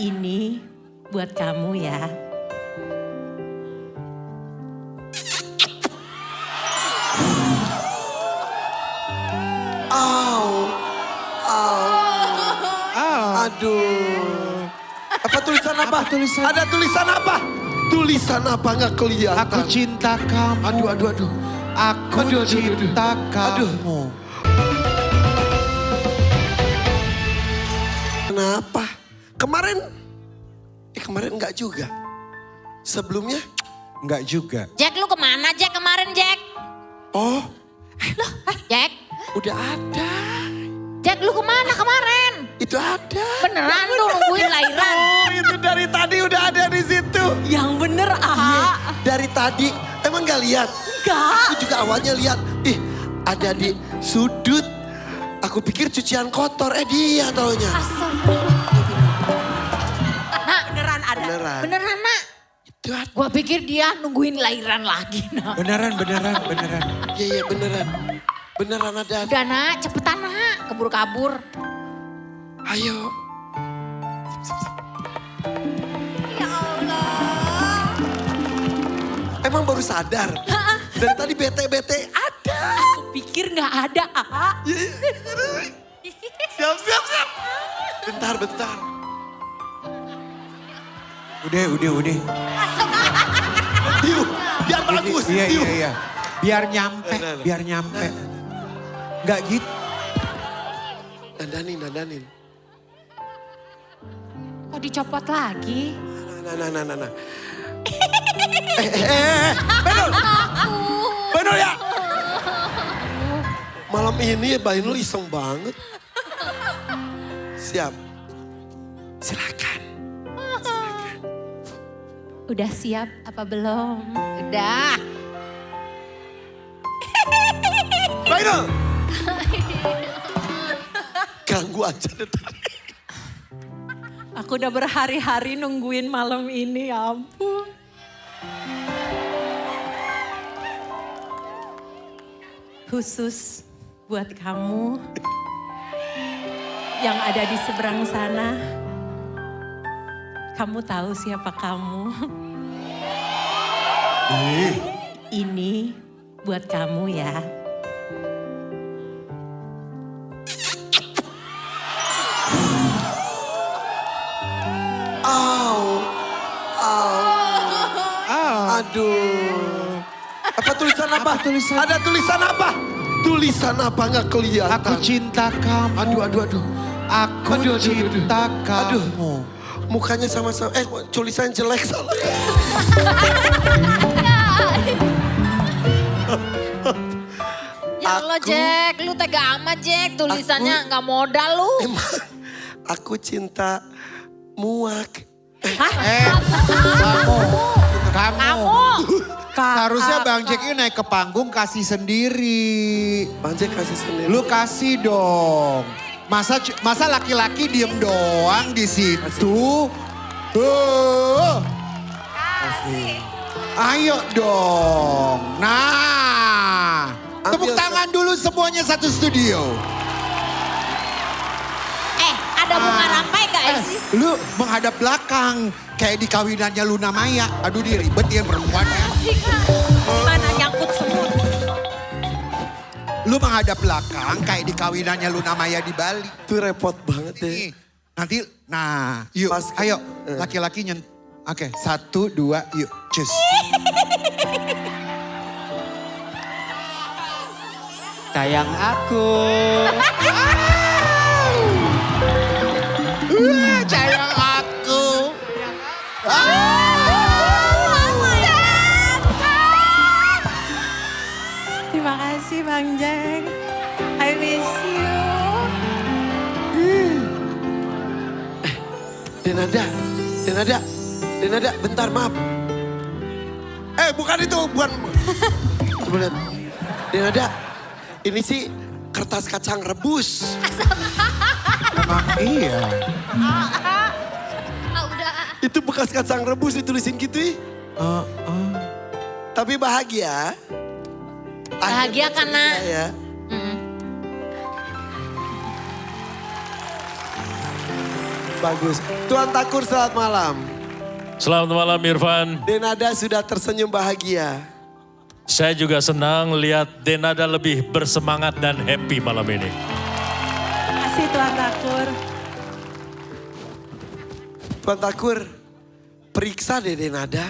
Ini buat kamu ya. Aduh. Apa tulisan apa? Tulisan? Ada tulisan apa? Tulisan apa nggak kelihatan? Aku cinta kamu. Aduh. Aku Aduh. cinta kamu. Kenapa? Kemarin enggak juga. Sebelumnya? Enggak juga. Jack, lu kemana Jack kemarin Jack? Oh, Jack, udah ada. Jack lu kemana kemarin? Itu ada. Beneran lu nungguin lahiran? Oh, itu dari tadi udah ada di situ. Yang bener ah. Dari tadi, emang nggak lihat? Enggak. Aku juga awalnya lihat, ada di sudut. Aku pikir cucian kotor, dia taunya. Nak, Beneran ada. beneran nak? Itu ada. Gua pikir dia nungguin lahiran lagi nak. Beneran. Iya beneran. Beneran ada. Udah nak, cepetan nak, keburu kabur. Ayo. Ya Allah. Emang baru sadar? Dari tadi bete-bete ada. Aku pikir nggak ada ah. Siap. Bentar. Udah. Yuk, biar bagus. Yuk. Iya. Biar nyampe. Enggak gitu. Dandanin. Kok dicopot lagi? Nah. Benul ya. Malam ini ya Bainul iseng banget. Siap. Silakan. Udah siap apa belum? Udah. Bainul. Ganggu aja deh. Aku udah berhari-hari nungguin malam ini, ya ampun. Khusus buat kamu yang ada di seberang sana. Kamu tahu siapa kamu? Ini buat kamu ya. Aduh. Apa tulisan apa? Tulisan? Ada tulisan apa? Tulisan apa nggak kelihatan? Aku cinta kamu. Aduh. Aku cinta kamu. Mukanya sama-sama. Tulisan jelek salah. Ya Allah Jack, lu tega amat Jack, tulisannya nggak modal lu. Emang aku cinta muak. Kamu. Harusnya Bang Jack ini naik ke panggung kasih sendiri. Bang Jack kasih sendiri. Lu kasih dong. Masa laki-laki diem doang di situ? Kasih. Ayo dong. Nah, tepuk Ambil. tangan dulu semuanya satu studio. Ada bunga rampai gak sih? Lu menghadap belakang kayak di kawinannya Luna Maya. Aduh diribetin perempuan. Sih kak. Mana nyangkut semua. Lu menghadap belakang kayak di kawinannya Luna Maya di Bali. Itu repot banget deh. Nih, nanti, nah yuk Pas- ayo laki-laki Oke, 1, 2, yuk cus. Sayang aku. Sayang aku. Terima kasih Bang Jack. I miss you. Denada, bentar maaf. Bukan itu, bukan. Coba lihat. Denada, ini sih kertas kacang rebus. Emang iya. Udah. Itu bekas kacang rebus ditulisin gitu. Tapi bahagia. Bahagia Akhirnya karena ceria ya. bagus. Tuan Takur selamat malam. Selamat malam Irfan. Denada sudah tersenyum bahagia. Saya juga senang lihat Denada lebih bersemangat dan happy malam ini. Terima kasih Tuan Takur. Tuan Takur, periksa deh Denada.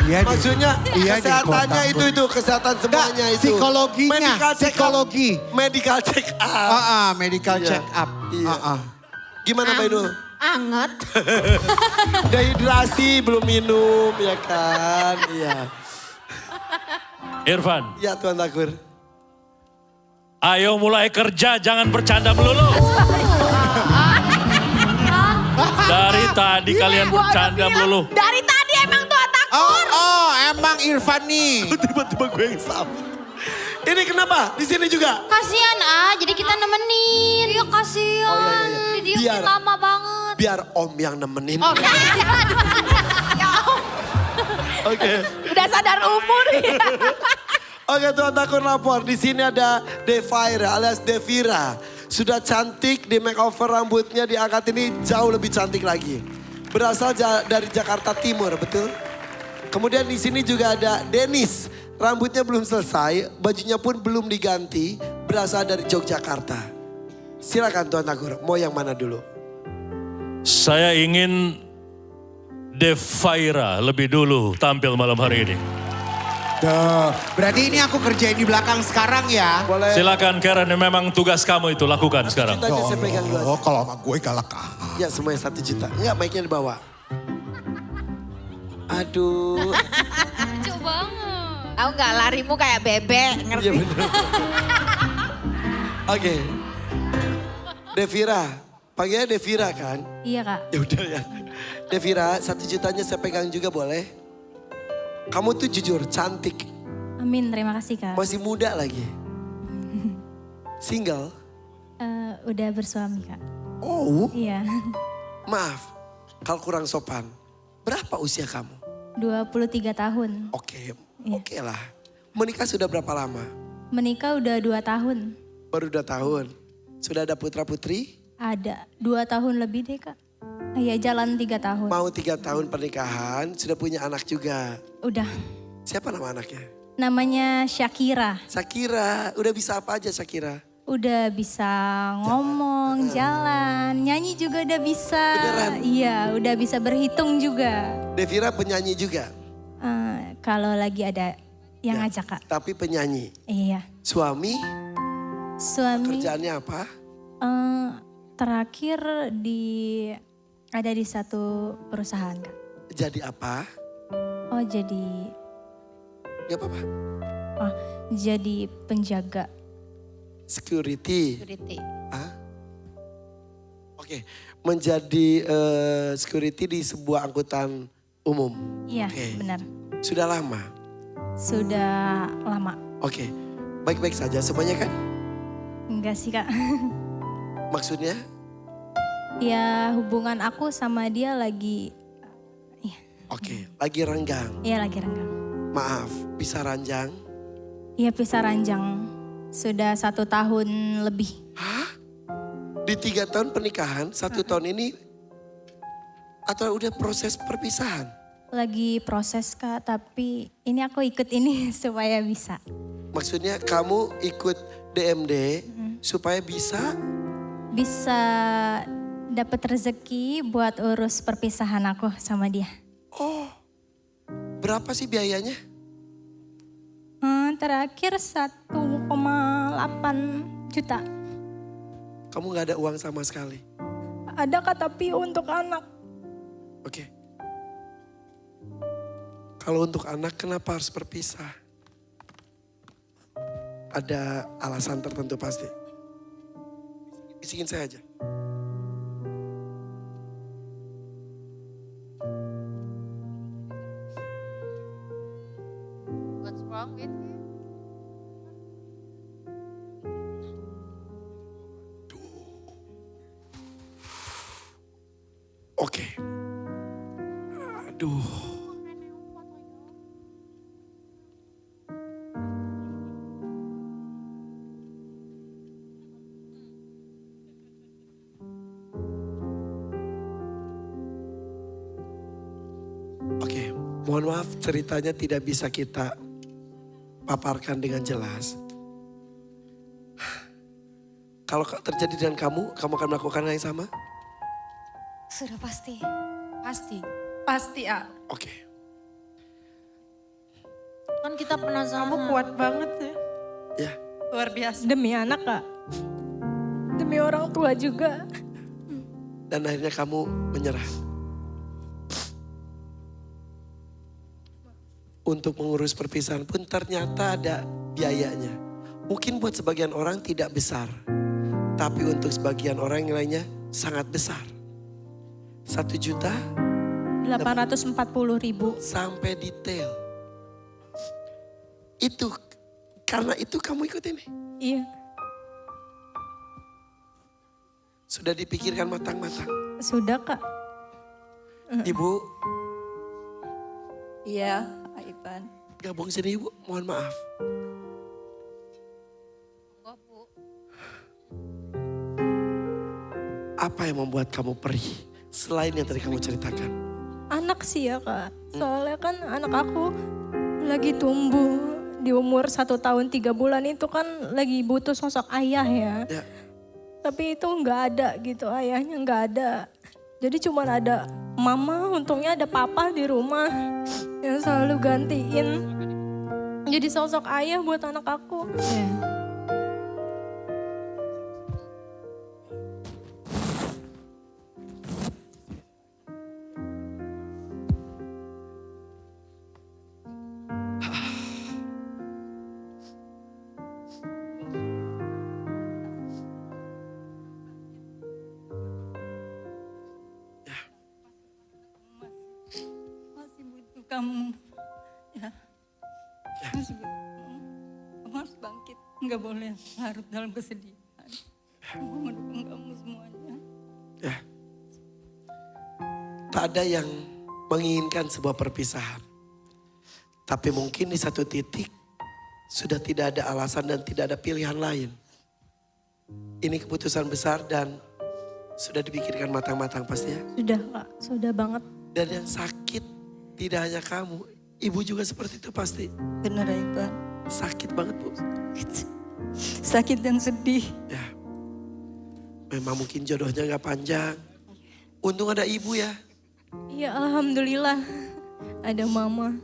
Iya, Maksudnya iya, kesehatannya Tuan Takur. kesehatan semuanya itu. Psikologinya, Medical check up. psikologi. Medical check up. Medical Iya. check up. Iya. Gimana Mbak Inul? Anget. Dehidrasi belum minum ya kan? Iya. Irfan, Ya Tuan Takur. ayo mulai kerja, jangan bercanda melulu. Dari tadi kalian bercanda melulu. Dari tadi emang Tuan Takur. Emang Irfan nih. Tiba-tiba gue yang sama. Ini kenapa? Di sini juga? Kasian jadi kita nemenin. Iya kasian. Oh, iya. Dia Biar- lama banget. Biar Om yang nemenin. Oh, Oke. udah sadar umur ya. Oke Tuan Takur lapor. Di sini ada Devira alias Devira. Sudah cantik di makeover rambutnya diangkat ini jauh lebih cantik lagi. Berasal dari Jakarta Timur, betul? Kemudian di sini juga ada Denis. Rambutnya belum selesai, bajunya pun belum diganti. Berasal dari Yogyakarta. Silakan Tuan Takur, mau yang mana dulu? Saya ingin Devira lebih dulu tampil malam hari ini. Tuh, berarti ini aku kerjain di belakang sekarang ya. Boleh. Silakan Karen, memang tugas kamu itu lakukan sekarang. Jutanya saya pegang dulu aja. Oh, kalau sama gue galak. Ya semuanya 1 juta. Enggak, mic-nya dibawa. Aduh. Lucu banget. Tahu nggak larimu kayak bebek, Iya ngerti? bener. Oke. Devira. Panggilnya Devira kan? Iya Kak. Ya udah ya. Devira, 1 jutanya saya pegang juga boleh? Kamu tuh jujur, cantik. Amin, terima kasih Kak. Masih muda lagi. Single? Udah bersuami Kak. Oh, Iya. maaf. Kalau kurang sopan. Berapa usia kamu? 23 tahun. Oke, Iya. oke lah. Menikah sudah berapa lama? Menikah udah 2 tahun. Baru 2 tahun. Sudah ada putra putri? Ada 2 tahun lebih deh Kak. Iya jalan 3 tahun. Mau 3 tahun pernikahan, sudah punya anak juga. Udah. Siapa nama anaknya? Namanya Shakira. Shakira. Udah bisa apa aja Shakira? Udah bisa ngomong, jalan, nyanyi juga udah bisa. Beneran? Iya, udah bisa berhitung juga. Devira penyanyi juga, Kalau lagi ada yang Ya. ngajak Kak. tapi penyanyi. Iya. Suami, Suami kerjaannya apa? terakhir ada di satu perusahaan Kak. Jadi apa? Oh jadi Gak apa-apa. jadi penjaga. Security. Security. Hah? Oke, menjadi security di sebuah angkutan umum. Iya Oke. benar. Sudah lama? Sudah lama. Oke, baik-baik saja semuanya kan? Enggak sih Kak. Maksudnya? Ya hubungan aku sama dia lagi, Oke, lagi renggang. ya lagi renggang. Maaf, bisa ranjang? Iya pisah ranjang. Sudah 1 tahun lebih. Hah? Di 3 tahun pernikahan, 1 tahun ini atau udah proses perpisahan? Lagi proses Kak, tapi ini aku ikut ini supaya bisa. Maksudnya kamu ikut DMD supaya bisa? Bisa dapat rezeki buat urus perpisahan aku sama dia. Oh, berapa sih biayanya? Terakhir 1,8 juta. Kamu gak ada uang sama sekali? Ada Kak, tapi untuk anak. Oke. Kalau untuk anak kenapa harus berpisah? Ada alasan tertentu pasti. Bisikin saya aja. What's wrong with you? Oke. Aduh. Mohon maaf ceritanya tidak bisa kita paparkan dengan jelas. Kalau terjadi dengan kamu akan melakukan hal yang sama? Sudah pasti. Pasti. Pasti, A. Oke. Kan kita penasaran. Kamu kuat banget ya. Ya. Luar biasa. Demi anak Kak. Demi orang tua juga. Dan akhirnya kamu menyerah. Untuk mengurus perpisahan pun ternyata ada biayanya. Mungkin buat sebagian orang tidak besar. Tapi untuk sebagian orang yang lainnya sangat besar. 1.840.000. Sampai detail. Itu, karena itu kamu ikut ini. Iya. Sudah dipikirkan matang-matang. Sudah Kak. Ibu, Iya, Ivan. gabung sini Ibu, mohon maaf. Enggak, Bu. Apa yang membuat kamu perih? Selain yang tadi kamu ceritakan. Anak sih ya Kak. Soalnya kan anak aku lagi tumbuh. Di umur 1 tahun 3 bulan itu kan lagi butuh sosok ayah ya. Ya, Tapi itu nggak ada gitu, ayahnya nggak ada. Jadi cuma ada mama, untungnya ada papa di rumah yang selalu gantiin. Jadi sosok ayah buat anak aku. Masih butuh kamu. Ya. Masih butuh kamu. Kamu harus bangkit. Enggak boleh larut dalam kesedihan. Kamu mendukung kamu semuanya. ya. Tak ada yang menginginkan sebuah perpisahan. Tapi mungkin di satu titik sudah tidak ada alasan dan tidak ada pilihan lain. Ini keputusan besar dan sudah dipikirkan matang-matang pastinya. Sudah Kak, sudah banget. Dan yang sakit tidak hanya kamu, ibu juga seperti itu pasti. Benar Ivan. Sakit banget Bu. Sakit dan sedih. Ya, memang mungkin jodohnya gak panjang. Untung ada ibu ya. Iya alhamdulillah ada mama.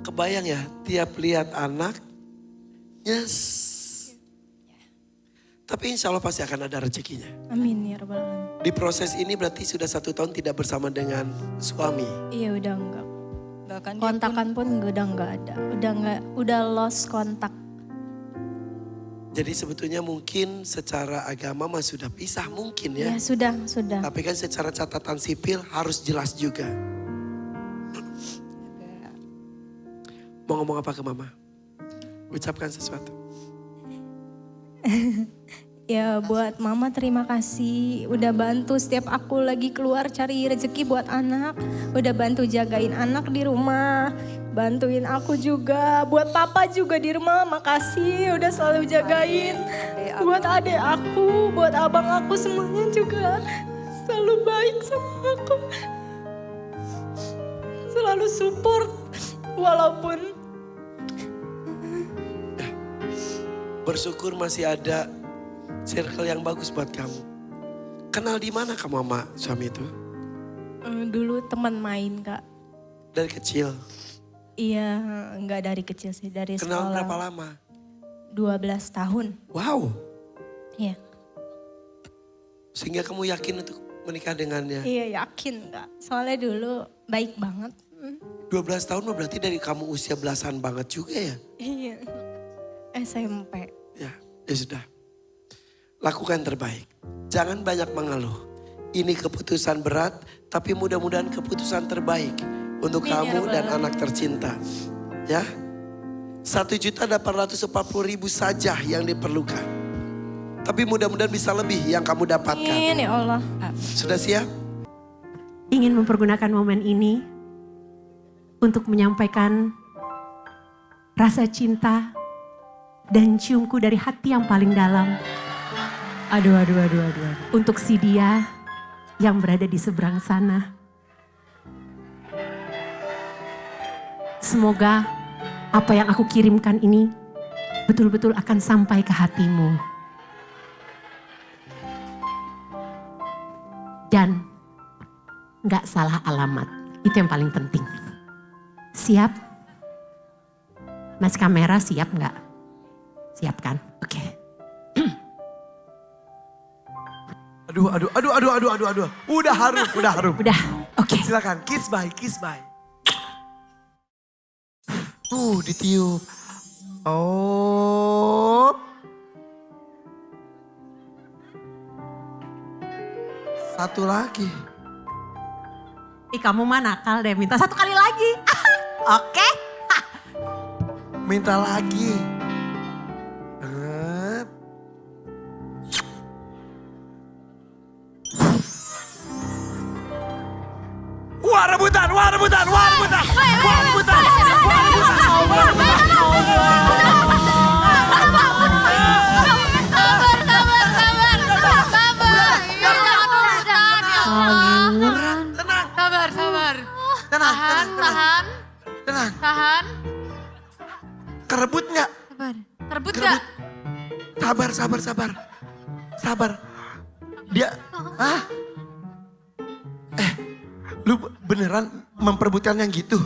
Kebayang ya, tiap lihat anak, yes. Tapi insya Allah pasti akan ada rezekinya. Amin ya rabbal alamin. Di proses ini berarti sudah 1 tahun tidak bersama dengan suami. Iya udah enggak. Bahkan dia Kontakan pun udah enggak ada. Udah lost kontak. Jadi sebetulnya mungkin secara agama mah sudah pisah mungkin ya. Ya sudah. Tapi kan secara catatan sipil harus jelas juga. Mau ngomong apa ke mama? Ucapkan sesuatu. Ya buat mama terima kasih udah bantu setiap aku lagi keluar cari rezeki buat anak. Udah bantu jagain anak di rumah. Bantuin aku juga. Buat papa juga di rumah makasih udah selalu jagain. Buat adik aku, buat abang aku semuanya juga selalu baik sama aku. Selalu support walaupun Bersyukur masih ada circle yang bagus buat kamu. Kenal di mana kamu sama suami itu? dulu teman main Kak. Dari kecil. Iya, enggak dari kecil sih, dari Kenal sekolah. berapa lama? 12 tahun. Wow. Iya. Sehingga kamu yakin untuk menikah dengannya. Iya yakin Kak. Soalnya dulu baik banget. 12 tahun mah berarti dari kamu usia belasan banget juga ya? Iya. SMP. Ya sudah. Lakukan yang terbaik. Jangan banyak mengeluh. Ini keputusan berat, tapi mudah-mudahan keputusan terbaik untuk Amin, ya kamu Rabbal dan Alamin. anak tercinta. Ya, 1.840.000 saja yang diperlukan. Tapi mudah-mudahan bisa lebih yang kamu dapatkan. Amin ya Allah. Sudah siap? Ingin mempergunakan momen ini untuk menyampaikan rasa cinta dan ciumku dari hati yang paling dalam. Aduh. Untuk si dia yang berada di seberang sana. Semoga apa yang aku kirimkan ini betul-betul akan sampai ke hatimu. Dan nggak salah alamat. Itu yang paling penting. Siap? Mas kamera siap nggak? Siap kan? Oke. Aduh. Udah harum. Udah, oke. Silakan, kiss bye. Ditiup. Oh. Satu lagi. Ih kamu mah nakal deh, minta satu kali lagi. Oke. Minta lagi. Wah rebutan. Kerebut nggak? Rebut gak? Sabar. Dia, lu beneran memperebutkan yang gitu?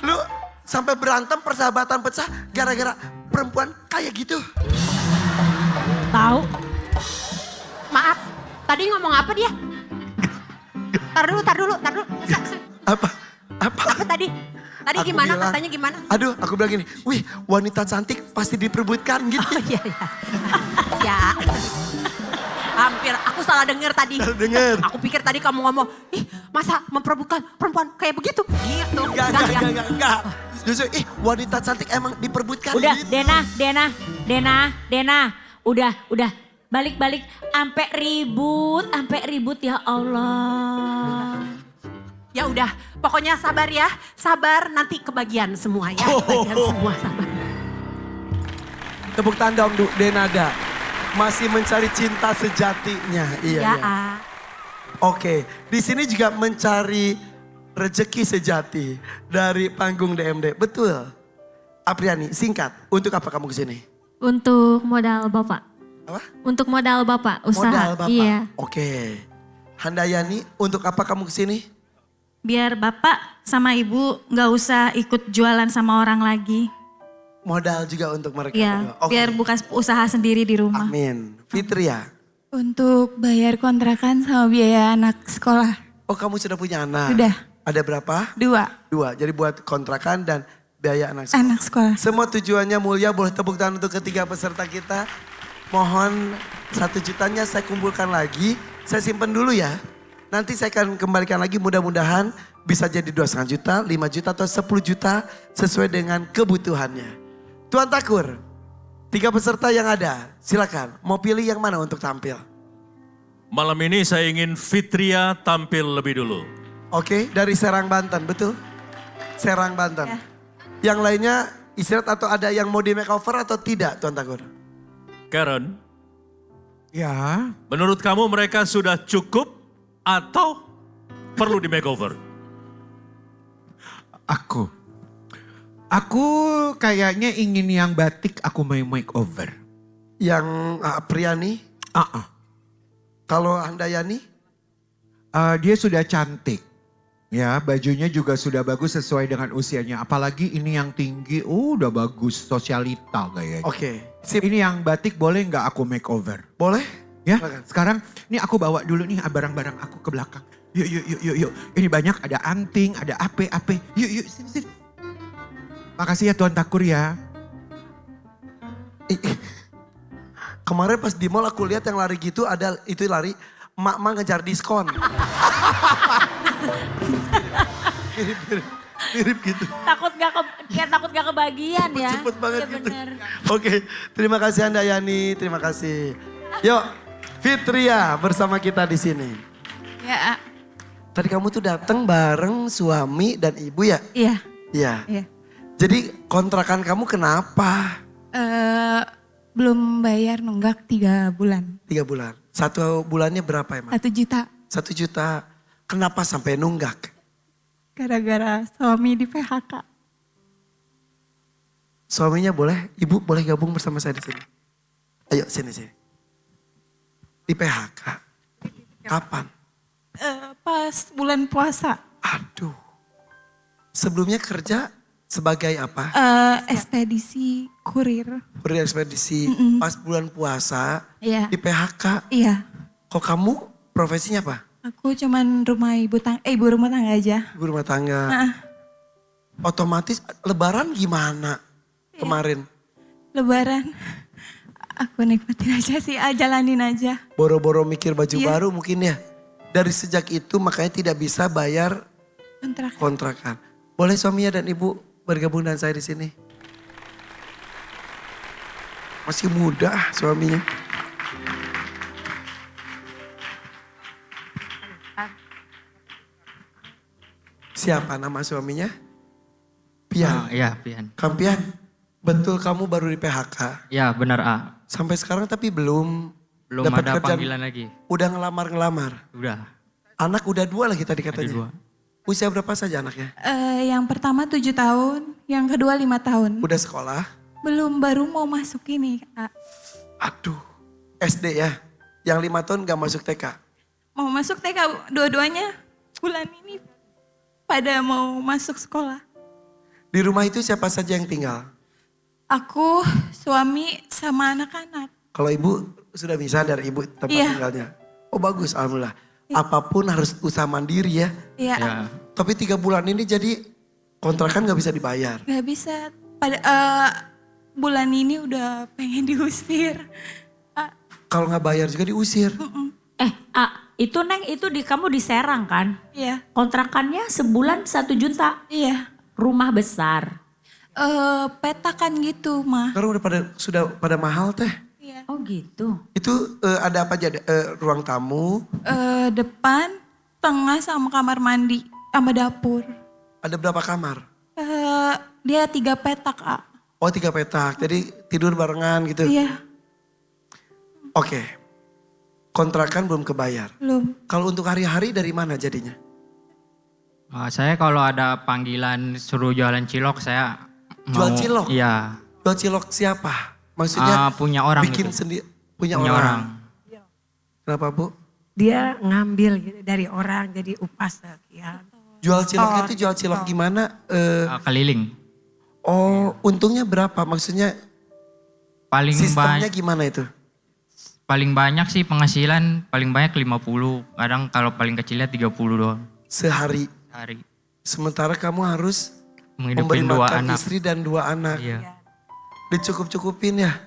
Lu sampai berantem, persahabatan pecah gara-gara perempuan kayak gitu? Tahu? Maaf, tadi ngomong apa dia? Tar dulu. Apa? Apa tadi? Tadi Aku gimana? bilang, Katanya gimana? Aduh, aku bilang gini, wih wanita cantik pasti diperebutkan gitu. Oh iya. Ya. Hampir, aku salah dengar tadi. Salah denger. Aku pikir tadi kamu ngomong, ih masa memperebutkan perempuan kayak begitu? Gitu. Enggak. Justru, wanita cantik emang diperebutkan Udah, gitu. Dena. Udah. Balik. Ampe ribut ya Allah. Ya udah, pokoknya sabar ya. Sabar, nanti kebagian semua ya. Kebagian semua, sabar. Tepuk tangan untuk Denada. Masih mencari cinta sejatinya. Iya. Oke, di sini juga mencari rezeki sejati dari panggung DMD. Betul. Apriani, singkat. Untuk apa kamu kesini? Untuk modal Bapak. Apa? Untuk modal Bapak, usaha. Modal Bapak. Iya. Oke. Handayani, untuk apa kamu kesini? Biar Bapak sama Ibu nggak usah ikut jualan sama orang lagi. Modal juga untuk mereka. Iya, berdua. Oke. biar buka usaha sendiri di rumah. Amin. Fitria. Untuk bayar kontrakan sama biaya anak sekolah. Oh kamu sudah punya anak? Sudah. Ada berapa? 2 Dua. Jadi buat kontrakan dan biaya anak sekolah. anak sekolah. Semua tujuannya mulia, boleh tepuk tangan untuk ketiga peserta kita. Mohon 1 jutanya saya kumpulkan lagi. Saya simpan dulu ya. Nanti saya akan kembalikan lagi, mudah-mudahan bisa jadi 2,5 juta, 5 juta atau 10 juta sesuai dengan kebutuhannya. Tuan Takur, 3 peserta yang ada, silakan. Mau pilih yang mana untuk tampil? Malam ini saya ingin Fitria tampil lebih dulu. Oke, dari Serang Banten, betul? Serang Banten. Yang lainnya istirahat atau ada yang mau di makeover atau tidak, Tuan Takur? Karen, Ya, menurut kamu mereka sudah cukup atau perlu di makeover? Aku kayaknya ingin yang batik aku mau makeover. Yang Apriani, kalau Handayani? Dia sudah cantik. Ya, bajunya juga sudah bagus sesuai dengan usianya. Apalagi ini yang tinggi, udah bagus, sosialita kayaknya. Oke, sip. Ini yang batik boleh nggak aku makeover? Boleh? Ya, Silakan. sekarang ini aku bawa dulu nih barang-barang aku ke belakang. Yuk. Ini banyak, ada anting, ada ape. Yuk, sini. Makasih ya Tuan Takur ya. Kemarin pas di mall aku lihat yang lari gitu ada itu lari emak-emak ngejar diskon. mirip gitu. Takut gak kebagian ya. Cepet banget Iya gitu. bener. Oke, terima kasih Handayani, terima kasih. Yuk, Fitria bersama kita di sini. Ya, Tadi kamu tuh datang bareng suami dan ibu ya? iya. Iya. Jadi kontrakan kamu kenapa? Belum bayar nunggak 3 bulan. 3 bulan. 1 bulannya berapa emang? 1 juta. 1 juta. Kenapa sampai nunggak? gara-gara suami di PHK. Suaminya boleh, ibu boleh gabung bersama saya di sini. Ayo sini. Di PHK. Kapan? Pas bulan puasa. Aduh. Sebelumnya kerja sebagai apa? Ekspedisi kurir. Kurir ekspedisi. Pas bulan puasa Iya. di PHK. Iya. Kok kamu profesinya apa? Aku cuman ibu rumah tangga aja. Ibu rumah tangga. Otomatis lebaran gimana kemarin? Lebaran. Aku nikmatin aja sih, jalanin aja. Boro-boro mikir baju Iya. baru mungkin ya. Dari sejak itu makanya tidak bisa bayar Kontrak. kontrakan. Boleh suaminya dan ibu bergabung dengan saya di sini? Masih muda suaminya. Siapa nama suaminya? Pian. Iya, Pian. Kang Pian, betul kamu baru di PHK? Ya benar A. Sampai sekarang tapi belum Belum dapat ada kerjaan. panggilan lagi. Udah ngelamar-ngelamar. Udah. Anak udah 2 lagi tadi katanya. Ada 2. Usia berapa saja anaknya? Yang pertama 7 tahun, yang kedua 5 tahun. Udah sekolah? Belum, baru mau masuk ini. Aduh, SD ya? Yang 5 tahun gak masuk TK? Mau masuk TK, dua-duanya bulan ini pada mau masuk sekolah. Di rumah itu siapa saja yang tinggal? Aku, suami, sama anak-anak. Kalau ibu sudah bisa dari ibu tempat Iya. tinggalnya? Oh bagus, alhamdulillah. Apapun harus usaha mandiri ya. Iya, Ya. Tapi 3 bulan ini jadi kontrakan gak bisa dibayar. gak bisa. Pada bulan ini udah pengen diusir. Kalau gak bayar juga diusir. Itu Neng, itu kamu di Serang kan? Iya, Kontrakannya sebulan 1 juta. iya. Rumah besar. Petakan gitu, mah. Sekarang sudah pada mahal teh. Iya. Oh gitu. Itu ada apa aja? Ruang tamu, Depan, tengah sama kamar mandi, sama dapur. ada berapa kamar? Dia 3 petak, A. Oh 3 petak, jadi tidur barengan gitu. Iya, Oke, kontrakan belum kebayar. belum. Kalau untuk hari-hari dari mana jadinya? Saya kalau ada panggilan suruh jualan cilok saya Jual mau. cilok? Iya. Jual cilok siapa? Maksudnya Punya orang bikin gitu. sendiri, punya Punya orang. Kenapa Bu? Dia ngambil gitu dari orang jadi upah sekian. Jual cilok itu jual cilok gimana? Keliling. Oh untungnya berapa? Maksudnya Paling sistemnya banyak gimana itu? paling banyak sih penghasilan paling banyak 50. Kadang kalau paling kecilnya 30 doang Sehari. sehari. Sementara kamu harus memberi Menghidupin 2 makan anak. istri dan 2 anak. Iya. Dicukup-cukupin ya?